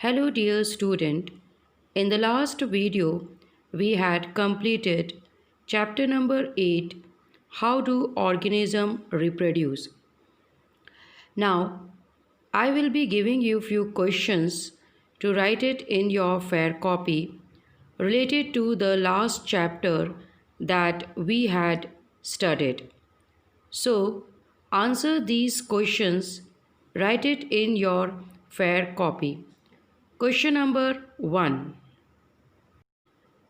Hello dear student, in the last video we had completed chapter number 8, How do organisms reproduce. Now I will be giving you few questions to write it in your fair copy related to the last chapter that we had studied. So answer these questions, write it in your fair copy. Question number 1.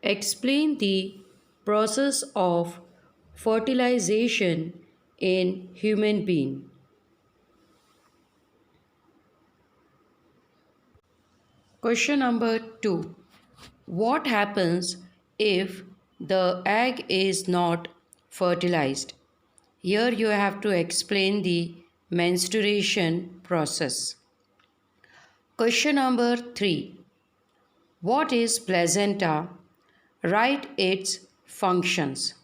Explain the process of fertilization in human being. Question number 2. What happens if the egg is not fertilized? Here you have to explain the menstruation process. Question number 3. What is placenta? Write its functions.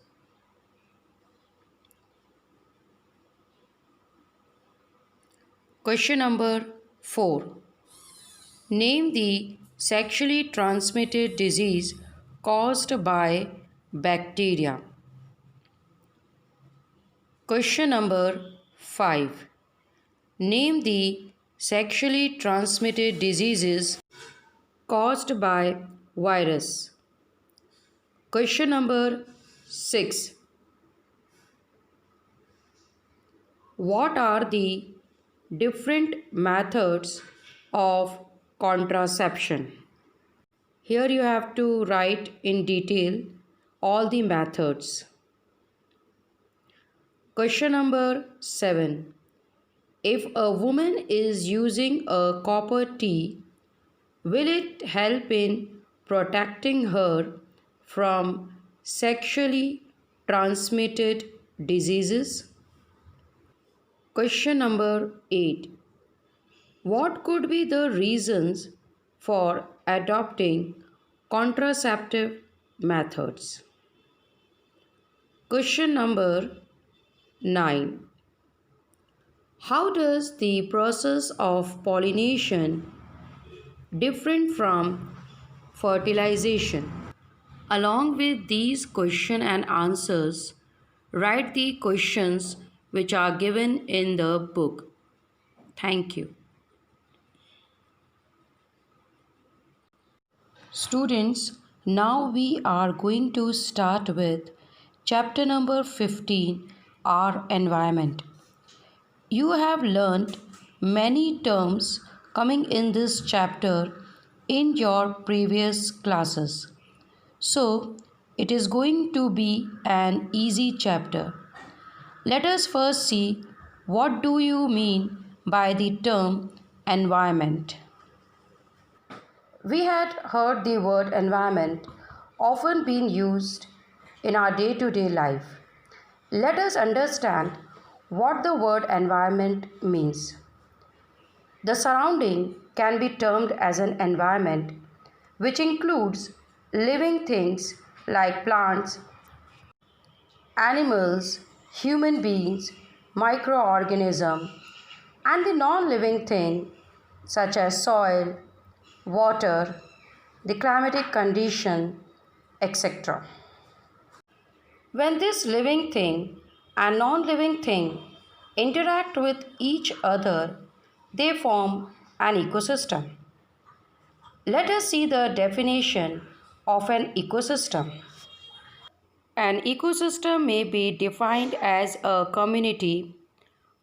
Question number 4. Name the sexually transmitted disease caused by bacteria. Question number 5. Name the sexually transmitted diseases caused by virus. Question number 6. What are the different methods of contraception? Here you have to write in detail all the methods. Question number 7. If a woman is using a copper T, will it help in protecting her from sexually transmitted diseases? Question number 8. What could be the reasons for adopting contraceptive methods? Question number 9. How does the process of pollination different from fertilization? Along with these question and answers, write the questions which are given in the book. Thank you. Students, now we are going to start with chapter number 15, Our Environment. You have learnt many terms coming in this chapter in your previous classes. So, it is going to be an easy chapter. Let us first see what do you mean by the term environment. We had heard the word environment often being used in our day-to-day life. Let us understand what the word environment means. The surrounding can be termed as an environment, which includes living things like plants, animals, human beings, microorganisms, and the non-living thing such as soil, water, the climatic condition, etc. When this living thing and non-living thing interact with each other, they form an ecosystem. Let us see the definition of an ecosystem. An ecosystem may be defined as a community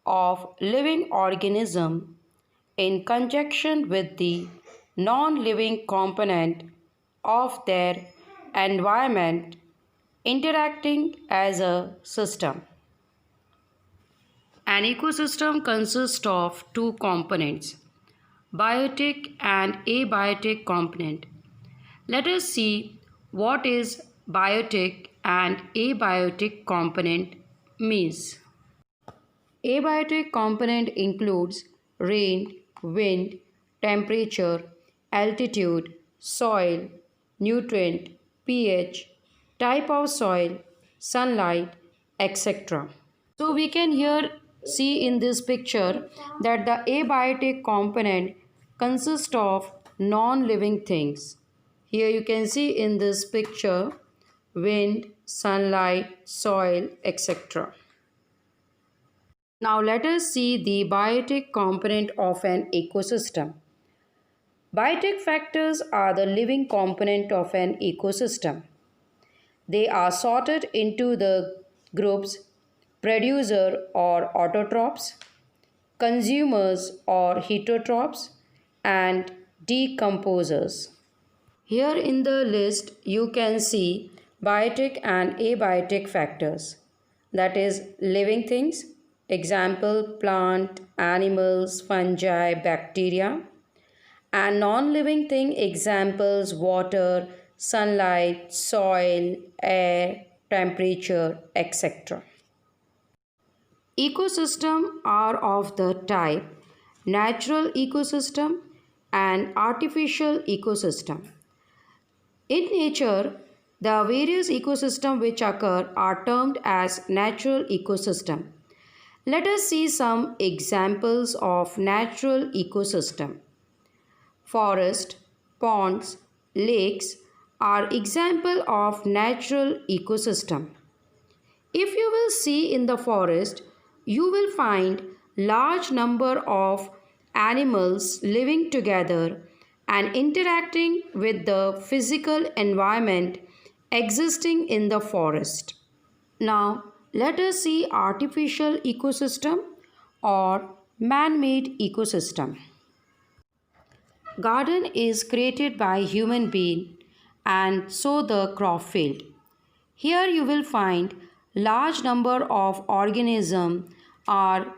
of living organisms in conjunction with the non-living component of their environment interacting as a system. An ecosystem consists of two components, biotic and abiotic component. Let us see what is biotic and abiotic component means. Abiotic component includes rain, wind, temperature, altitude, soil, nutrient, pH, type of soil, sunlight, etc. So we can here see in this picture that the abiotic component consists of non-living things. Here you can see in this picture wind, sunlight, soil, etc. Now let us see the biotic component of an ecosystem. Biotic factors are the living component of an ecosystem. They are sorted into the groups producer or autotrophs, consumers or heterotrophs, and decomposers. Here in the list you can see biotic and abiotic factors, that is living things, example plant, animals, fungi, bacteria, and non-living thing examples water, sunlight, soil, air, temperature, etc. Ecosystem are of the type natural ecosystem and artificial ecosystem. In nature, the various ecosystems which occur are termed as natural ecosystem. Let us see some examples of natural ecosystem. Forest, ponds, lakes are example of natural ecosystem. If you will see in the forest, you will find large number of animals living together and interacting with the physical environment existing in the forest. Now, let us see artificial ecosystem or man-made ecosystem. Garden is created by human being and so the crop field. Here you will find large number of organisms are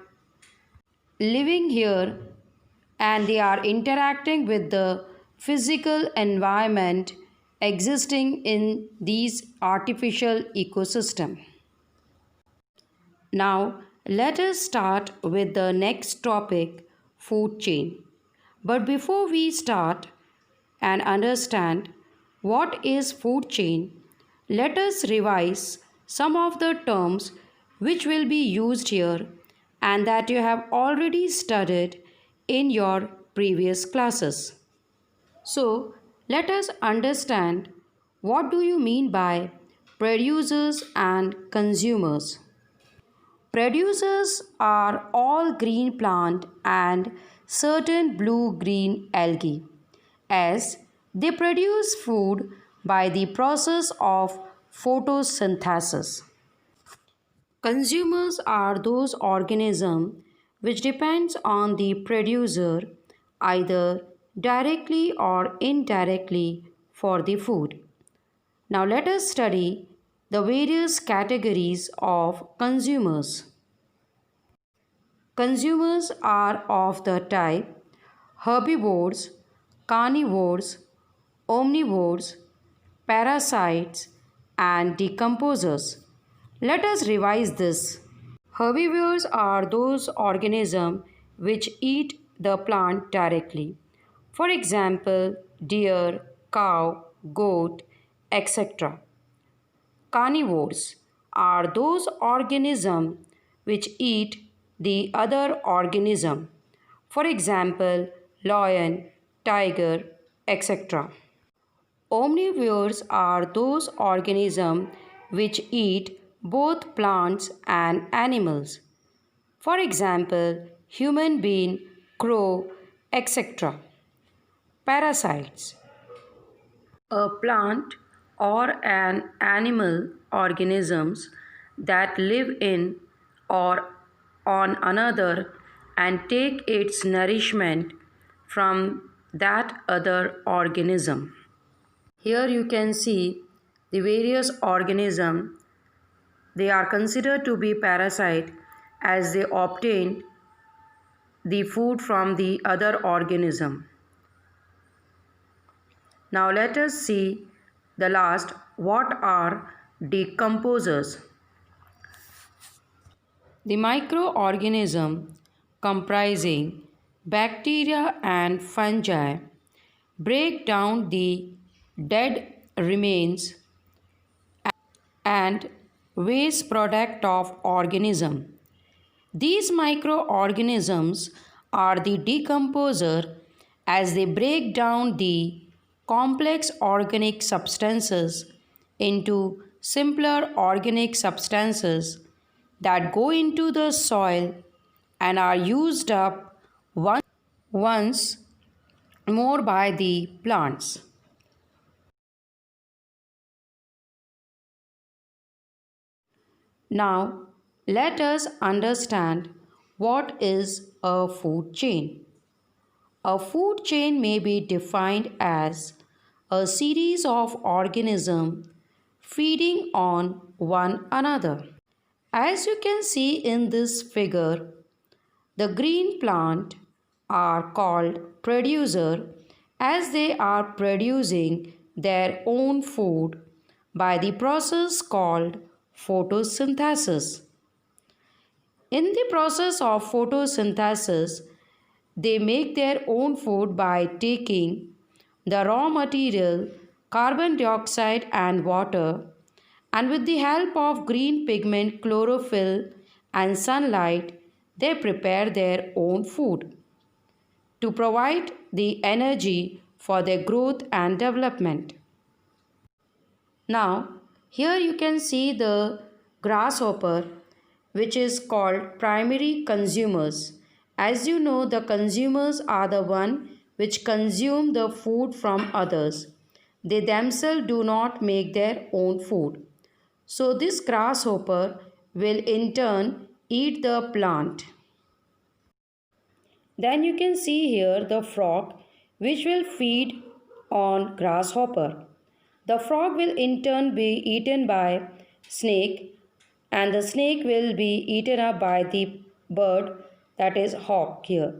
living here and they are interacting with the physical environment existing in these artificial ecosystem. Now let us start with the next topic, food chain. But before we start and understand what is food chain, let us revise some of the terms which will be used here and that you have already studied in your previous classes. So, let us understand what do you mean by producers and consumers. Producers are all green plant and certain blue-green algae, as they produce food by the process of photosynthesis. Consumers are those organisms which depends on the producer either directly or indirectly for the food. Now let us study the various categories of consumers. Consumers are of the type herbivores, carnivores, omnivores, parasites, and decomposers. Let us revise this. Herbivores are those organisms which eat the plant directly. For example, deer, cow, goat, etc. Carnivores are those organisms which eat the other organism. For example, lion, tiger, etc. Omnivores are those organisms which eat both plants and animals. For example, human being, crow, etc. Parasites. A plant or an animal organisms that live in or on another and take its nourishment from that other organism. Here you can see the various organisms. They are considered to be parasite as they obtain the food from the other organism. Now let us see the last, what are decomposers. The microorganism comprising bacteria and fungi break down the dead remains and waste product of organism. These microorganisms are the decomposer as they break down the complex organic substances into simpler organic substances that go into the soil and are used up once more by the plants. Now, let us understand what is a food chain. A food chain may be defined as a series of organisms feeding on one another. As you can see in this figure, the green plant are called producer as they are producing their own food by the process called photosynthesis. In the process of photosynthesis, they make their own food by taking the raw material, carbon dioxide and water, and with the help of green pigment, chlorophyll, and sunlight, they prepare their own food to provide the energy for their growth and development. Now, here you can see the grasshopper, which is called primary consumers. As you know, the consumers are the one which consume the food from others. They themselves do not make their own food. So this grasshopper will in turn eat the plant. Then you can see here the frog which will feed on grasshopper. The frog will in turn be eaten by snake, and the snake will be eaten up by the bird, that is hawk here.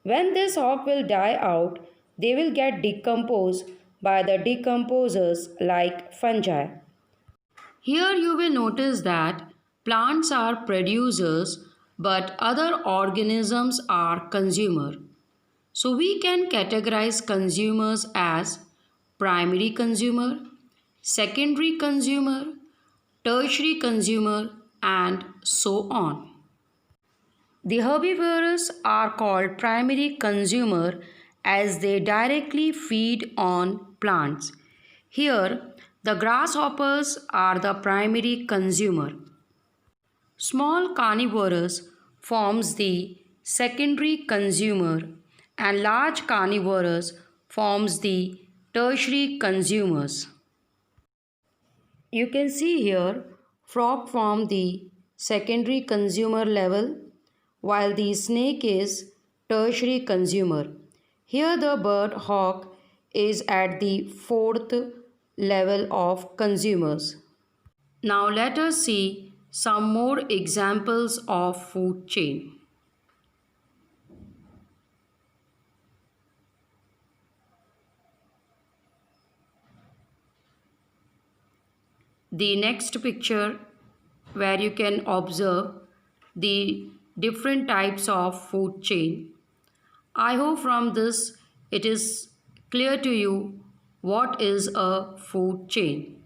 When this hawk will die out, they will get decomposed by the decomposers like fungi. Here you will notice that plants are producers but other organisms are consumer. So we can categorize consumers as primary consumer, secondary consumer, tertiary consumer, and so on. The herbivores are called primary consumer as they directly feed on plants. Here, the grasshoppers are the primary consumer. Small carnivorous forms the secondary consumer and large carnivorous forms the tertiary consumers. You can see here frog form the secondary consumer level while the snake is tertiary consumer. Here the bird hawk is at the fourth level of consumers. Now let us see some more examples of food chain. The next picture where you can observe the different types of food chain. I hope from this it is clear to you what is a food chain.